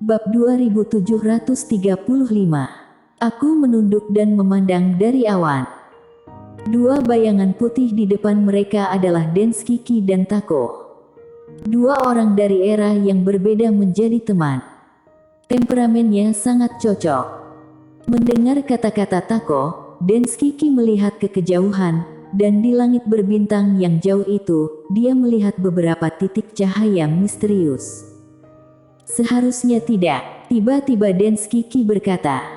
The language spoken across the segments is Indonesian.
Bab 2735. Aku menunduk dan memandang dari awan. Dua bayangan putih di depan mereka adalah Denskiki dan Tako. Dua orang dari era yang berbeda menjadi teman. Temperamennya sangat cocok. Mendengar kata-kata Tako, Denskiki melihat ke kejauhan, dan di langit berbintang yang jauh itu, dia melihat beberapa titik cahaya misterius. Seharusnya tidak, tiba-tiba Denskiki berkata.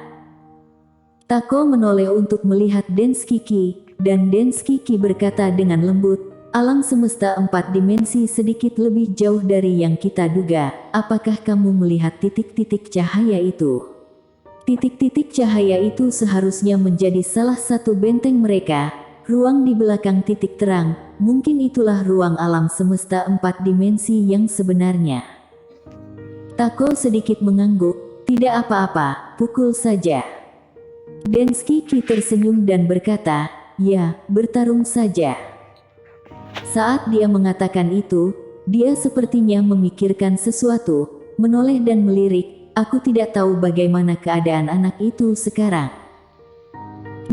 Tako menoleh untuk melihat Denskiki, dan Denskiki berkata dengan lembut, alam semesta 4 dimensi sedikit lebih jauh dari yang kita duga, apakah kamu melihat titik-titik cahaya itu? Titik-titik cahaya itu seharusnya menjadi salah satu benteng mereka, ruang di belakang titik terang, mungkin itulah ruang alam semesta 4 dimensi yang sebenarnya. Tako sedikit mengangguk, tidak apa-apa, pukul saja. Denskiki tersenyum dan berkata, ya, bertarung saja. Saat dia mengatakan itu, dia sepertinya memikirkan sesuatu, menoleh dan melirik, aku tidak tahu bagaimana keadaan anak itu sekarang.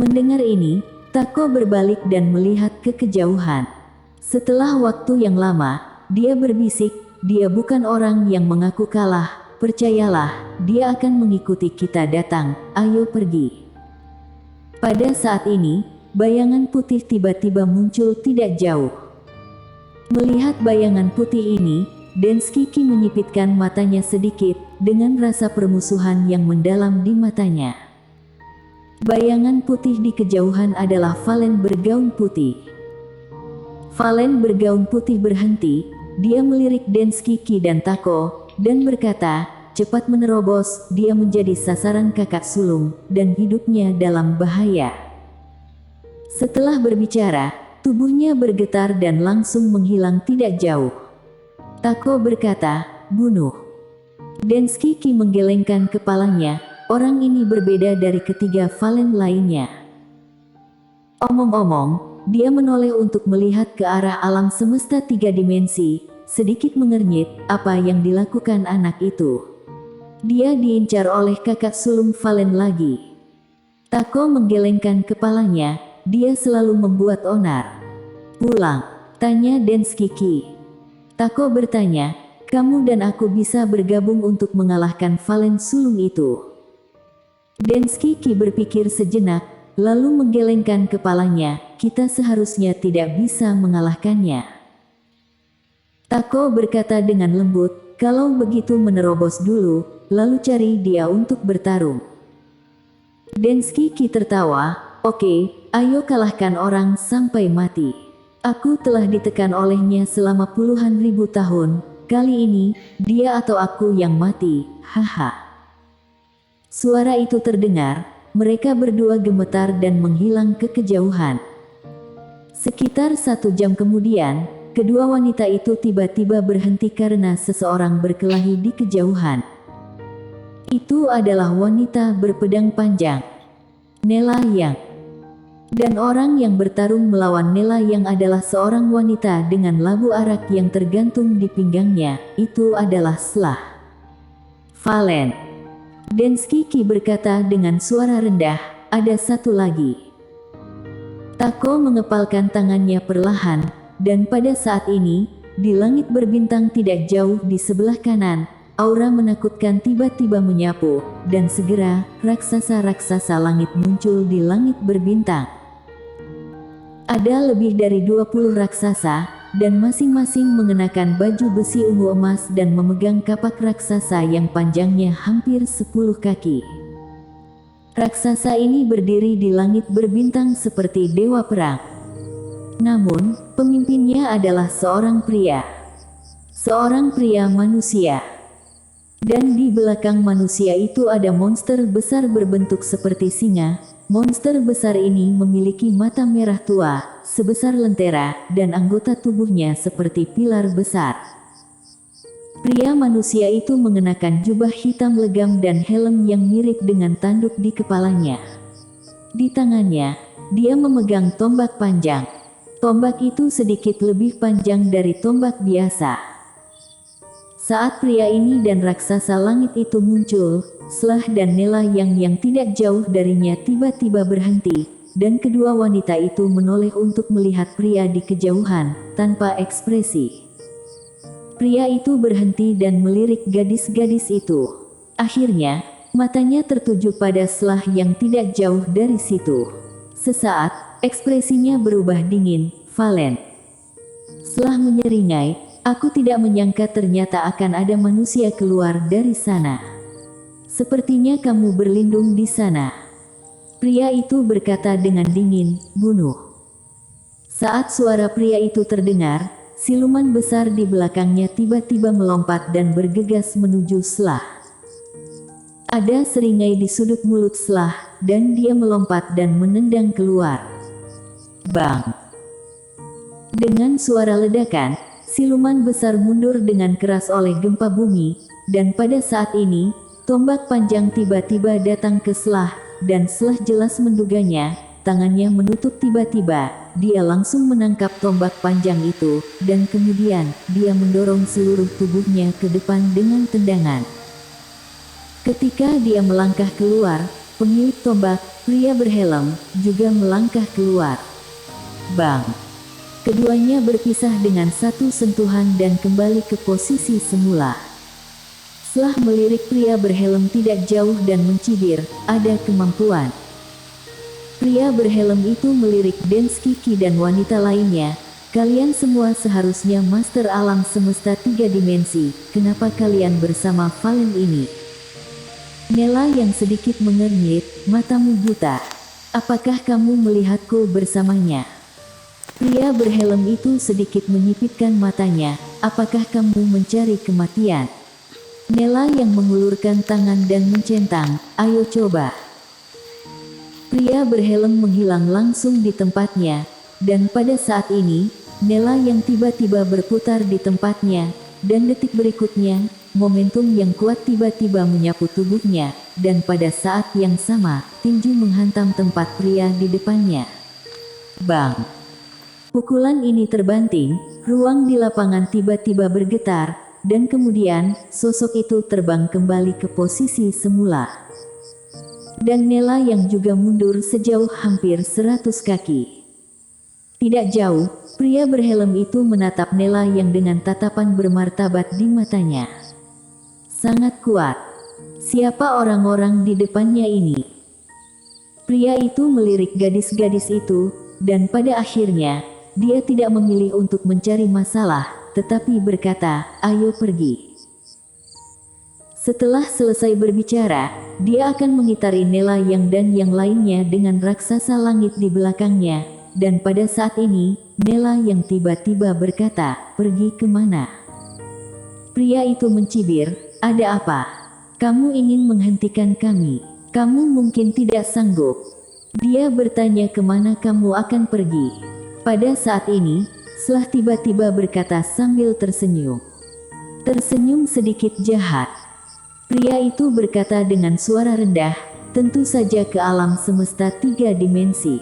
Mendengar ini, Tako berbalik dan melihat ke kejauhan. Setelah waktu yang lama, dia berbisik, dia bukan orang yang mengaku kalah, percayalah, dia akan mengikuti kita datang, ayo pergi. Pada saat ini, bayangan putih tiba-tiba muncul tidak jauh. Melihat bayangan putih ini, Denskiki menyipitkan matanya sedikit, dengan rasa permusuhan yang mendalam di matanya. Bayangan putih di kejauhan adalah Valen bergaun putih. Valen bergaun putih berhenti, dia melirik Denskiki dan Tako, dan berkata, cepat menerobos, dia menjadi sasaran kakak sulung, dan hidupnya dalam bahaya. Setelah berbicara, tubuhnya bergetar dan langsung menghilang tidak jauh. Tako berkata, bunuh. Denskiki menggelengkan kepalanya, orang ini berbeda dari ketiga Valen lainnya. Omong-omong, dia menoleh untuk melihat ke arah alam semesta 3 dimensi, sedikit mengernyit, apa yang dilakukan anak itu. Dia diincar oleh kakak sulung Valen lagi. Tako menggelengkan kepalanya, dia selalu membuat onar. Pulang, tanya Denskiki. Tako bertanya, kamu dan aku bisa bergabung untuk mengalahkan Valen sulung itu. Denskiki berpikir sejenak, lalu menggelengkan kepalanya, kita seharusnya tidak bisa mengalahkannya. Tako berkata dengan lembut, kalau begitu menerobos dulu, lalu cari dia untuk bertarung. Denskiki tertawa, oke, ayo kalahkan orang sampai mati. Aku telah ditekan olehnya selama puluhan ribu tahun, kali ini, dia atau aku yang mati, haha. Suara itu terdengar, mereka berdua gemetar dan menghilang ke kejauhan. Sekitar 1 jam kemudian, kedua wanita itu tiba-tiba berhenti karena seseorang berkelahi di kejauhan. Itu adalah wanita berpedang panjang, Nela Yang. Dan orang yang bertarung melawan Nela Yang adalah seorang wanita dengan labu arak yang tergantung di pinggangnya, itu adalah Slah. Valen. Denskiki berkata dengan suara rendah, ada satu lagi. Tako mengepalkan tangannya perlahan, dan pada saat ini, di langit berbintang tidak jauh di sebelah kanan, aura menakutkan tiba-tiba menyapu, dan segera, raksasa-raksasa langit muncul di langit berbintang. Ada lebih dari 20 raksasa, dan masing-masing mengenakan baju besi ungu emas dan memegang kapak raksasa yang panjangnya hampir 10 kaki. Raksasa ini berdiri di langit berbintang seperti dewa perang. Namun, pemimpinnya adalah seorang pria. Seorang pria manusia. Dan di belakang manusia itu ada monster besar berbentuk seperti singa. Monster besar ini memiliki mata merah tua, sebesar lentera, dan anggota tubuhnya seperti pilar besar. Pria manusia itu mengenakan jubah hitam legam dan helm yang mirip dengan tanduk di kepalanya. Di tangannya, dia memegang tombak panjang. Tombak itu sedikit lebih panjang dari tombak biasa. Saat pria ini dan raksasa langit itu muncul, Selah dan Nela yang tidak jauh darinya tiba-tiba berhenti, dan kedua wanita itu menoleh untuk melihat pria di kejauhan, tanpa ekspresi. Pria itu berhenti dan melirik gadis-gadis itu. Akhirnya, matanya tertuju pada Selah yang tidak jauh dari situ. Sesaat, ekspresinya berubah dingin, Valen. Selah menyeringai, aku tidak menyangka ternyata akan ada manusia keluar dari sana. Sepertinya kamu berlindung di sana. Pria itu berkata dengan dingin, bunuh. Saat suara pria itu terdengar, siluman besar di belakangnya tiba-tiba melompat dan bergegas menuju Selah. Ada seringai di sudut mulut Selah, dan dia melompat dan menendang keluar. Bang! Dengan suara ledakan, siluman besar mundur dengan keras oleh gempa bumi, dan pada saat ini, tombak panjang tiba-tiba datang ke Selah, dan Selah jelas menduganya, tangannya menutup tiba-tiba, dia langsung menangkap tombak panjang itu, dan kemudian, dia mendorong seluruh tubuhnya ke depan dengan tendangan. Ketika dia melangkah keluar, pemilik tombak, pria berhelm, juga melangkah keluar. Bang! Keduanya berpisah dengan satu sentuhan dan kembali ke posisi semula. Selah melirik pria berhelm tidak jauh dan mencibir, ada kemampuan. Pria berhelm itu melirik Denskiki dan wanita lainnya, kalian semua seharusnya master alam semesta 3 dimensi, kenapa kalian bersama Valen ini? Nela yang sedikit mengernyit, matamu buta. Apakah kamu melihatku bersamanya? Pria berhelm itu sedikit menyipitkan matanya, apakah kamu mencari kematian? Nela yang mengulurkan tangan dan mencentang, ayo coba. Pria berhelm menghilang langsung di tempatnya, dan pada saat ini, Nela yang tiba-tiba berputar di tempatnya, dan detik berikutnya, momentum yang kuat tiba-tiba menyapu tubuhnya, dan pada saat yang sama, tinju menghantam tempat pria di depannya. Bang! Pukulan ini terbanting, ruang di lapangan tiba-tiba bergetar, dan kemudian, sosok itu terbang kembali ke posisi semula. Dan Nela yang juga mundur sejauh hampir 100 kaki. Tidak jauh, pria berhelm itu menatap Nela yang dengan tatapan bermartabat di matanya. Sangat kuat. Siapa orang-orang di depannya ini? Pria itu melirik gadis-gadis itu, dan pada akhirnya, dia tidak memilih untuk mencari masalah, tetapi berkata, ayo pergi. Setelah selesai berbicara, dia akan mengitari Nela yang dan yang lainnya dengan raksasa langit di belakangnya, dan pada saat ini, Nela yang tiba-tiba berkata, pergi kemana? Pria itu mencibir, ada apa? Kamu ingin menghentikan kami? Kamu mungkin tidak sanggup. Dia bertanya kemana kamu akan pergi. Pada saat ini, Selah tiba-tiba berkata sambil tersenyum. Tersenyum sedikit jahat. Pria itu berkata dengan suara rendah, tentu saja ke alam semesta 3 dimensi.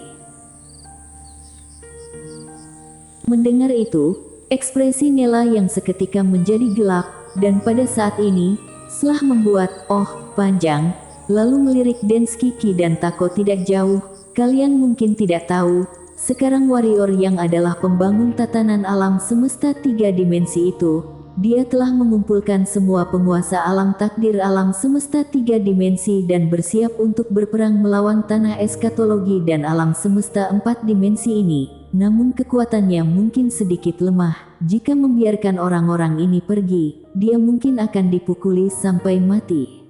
Mendengar itu, ekspresi Nela yang seketika menjadi gelap, dan pada saat ini, Selah membuat "oh" panjang, lalu melirik Denskiki dan Tako tidak jauh. Kalian mungkin tidak tahu, sekarang warrior yang adalah pembangun tatanan alam semesta 3 dimensi itu, dia telah mengumpulkan semua penguasa alam takdir alam semesta 3 dimensi dan bersiap untuk berperang melawan tanah eskatologi dan alam semesta 4 dimensi ini. Namun kekuatannya mungkin sedikit lemah, jika membiarkan orang-orang ini pergi, dia mungkin akan dipukuli sampai mati.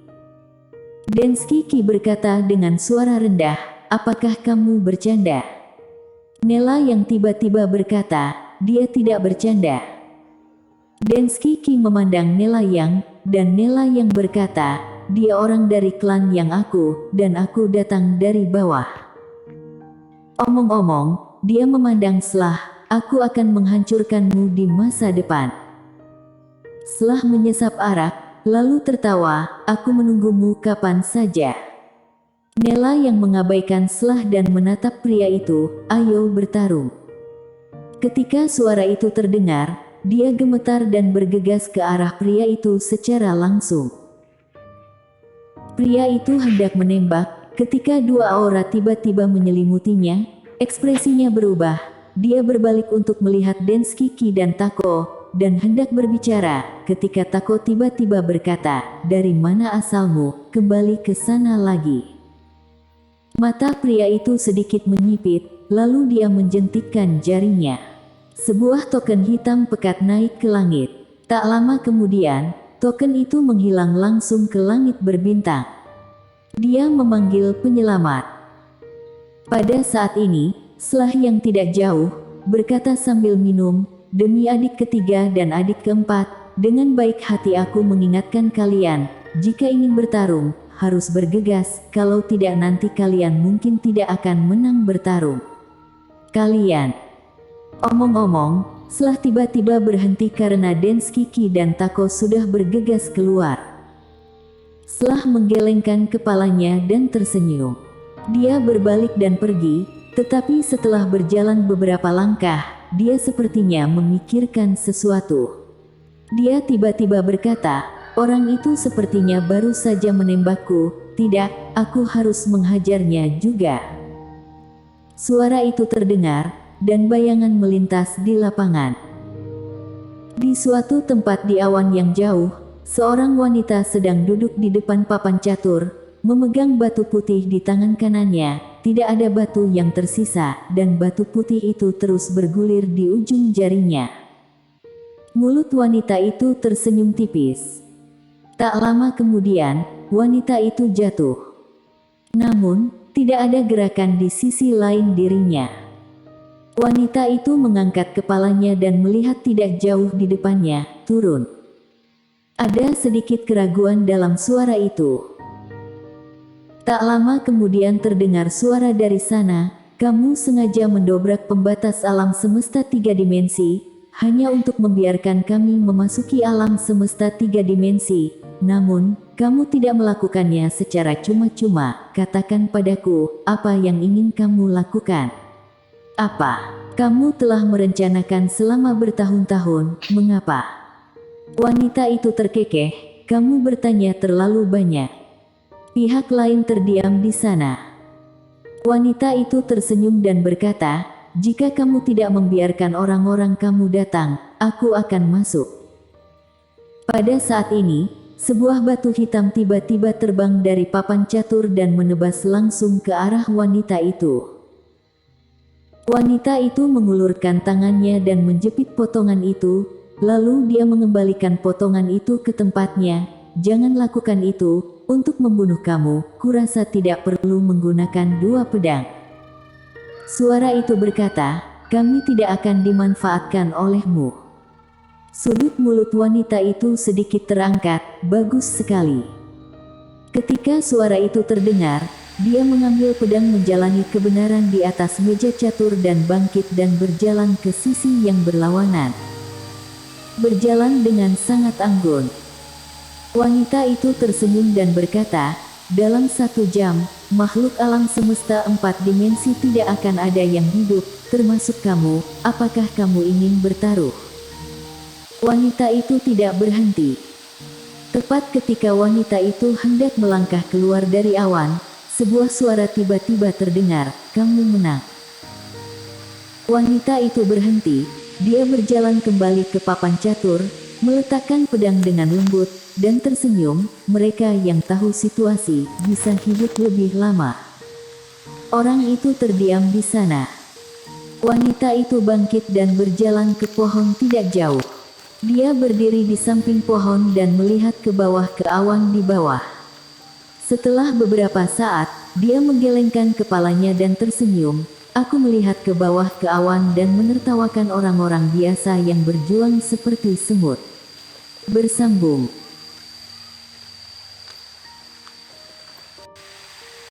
Denskiki berkata dengan suara rendah, apakah kamu bercanda? Nela yang tiba-tiba berkata, dia tidak bercanda. Denskiki memandang Nela yang, dan Nela yang berkata, dia orang dari klan yang aku, dan aku datang dari bawah. Omong-omong, dia memandang Selah, aku akan menghancurkanmu di masa depan. Selah menyesap arak, lalu tertawa, aku menunggumu kapan saja. Nela yang mengabaikan Selah dan menatap pria itu, ayo bertarung. Ketika suara itu terdengar, dia gemetar dan bergegas ke arah pria itu secara langsung. Pria itu hendak menembak, ketika dua aura tiba-tiba menyelimutinya, ekspresinya berubah. Dia berbalik untuk melihat Denskiki dan Tako, dan hendak berbicara, ketika Tako tiba-tiba berkata, "Dari mana asalmu? Kembali ke sana lagi." Mata pria itu sedikit menyipit, lalu dia menjentikkan jarinya. Sebuah token hitam pekat naik ke langit. Tak lama kemudian, token itu menghilang langsung ke langit berbintang. Dia memanggil penyelamat. Pada saat ini, Selah yang tidak jauh, berkata sambil minum, "Demi adik ketiga dan adik keempat, dengan baik hati aku mengingatkan kalian, jika ingin bertarung, harus bergegas, kalau tidak nanti kalian mungkin tidak akan menang bertarung. Kalian." Omong-omong, Selah tiba-tiba berhenti karena Denskiki dan Tako sudah bergegas keluar. Selah menggelengkan kepalanya dan tersenyum. Dia berbalik dan pergi. Tetapi setelah berjalan beberapa langkah, dia sepertinya memikirkan sesuatu. Dia tiba-tiba berkata, "Orang itu sepertinya baru saja menembakku. Tidak, aku harus menghajarnya juga." Suara itu terdengar, dan bayangan melintas di lapangan. Di suatu tempat di awan yang jauh, seorang wanita sedang duduk di depan papan catur, memegang batu putih di tangan kanannya. Tidak ada batu yang tersisa, dan batu putih itu terus bergulir di ujung jarinya. Mulut wanita itu tersenyum tipis. Tak lama kemudian, wanita itu jatuh. Namun, tidak ada gerakan di sisi lain dirinya. Wanita itu mengangkat kepalanya dan melihat tidak jauh di depannya, turun. Ada sedikit keraguan dalam suara itu. Tak lama kemudian terdengar suara dari sana, "Kamu sengaja mendobrak pembatas alam semesta 3 dimensi, hanya untuk membiarkan kami memasuki alam semesta 3 dimensi. Namun, kamu tidak melakukannya secara cuma-cuma. Katakan padaku, apa yang ingin kamu lakukan? Apa kamu telah merencanakan selama bertahun-tahun? Mengapa?" Wanita itu terkekeh, "Kamu bertanya terlalu banyak." Pihak lain terdiam di sana. Wanita itu tersenyum dan berkata, "Jika kamu tidak membiarkan orang-orang kamu datang, aku akan masuk." Pada saat ini, sebuah batu hitam tiba-tiba terbang dari papan catur dan menebas langsung ke arah wanita itu. Wanita itu mengulurkan tangannya dan menjepit potongan itu, lalu dia mengembalikan potongan itu ke tempatnya. "Jangan lakukan itu. Untuk membunuh kamu, kurasa tidak perlu menggunakan 2 pedang." Suara itu berkata, "Kami tidak akan dimanfaatkan olehmu." Sudut mulut wanita itu sedikit terangkat, "Bagus sekali." Ketika suara itu terdengar, dia mengambil pedang menjalani kebenaran di atas meja catur dan bangkit dan berjalan ke sisi yang berlawanan. Berjalan dengan sangat anggun. Wanita itu tersenyum dan berkata, "Dalam 1 jam, makhluk alam semesta 4 dimensi tidak akan ada yang hidup, termasuk kamu. Apakah kamu ingin bertaruh?" Wanita itu tidak berhenti. Tepat ketika wanita itu hendak melangkah keluar dari awan, sebuah suara tiba-tiba terdengar, "Kamu menang." Wanita itu berhenti, dia berjalan kembali ke papan catur, meletakkan pedang dengan lembut, dan tersenyum. Mereka yang tahu situasi bisa hidup lebih lama. Orang itu terdiam di sana. Wanita itu bangkit dan berjalan ke pohon tidak jauh. Dia berdiri di samping pohon dan melihat ke bawah ke awan di bawah. Setelah beberapa saat, dia menggelengkan kepalanya dan tersenyum. "Aku melihat ke bawah ke awan dan menertawakan orang-orang biasa yang berjuang seperti semut." Bersambung.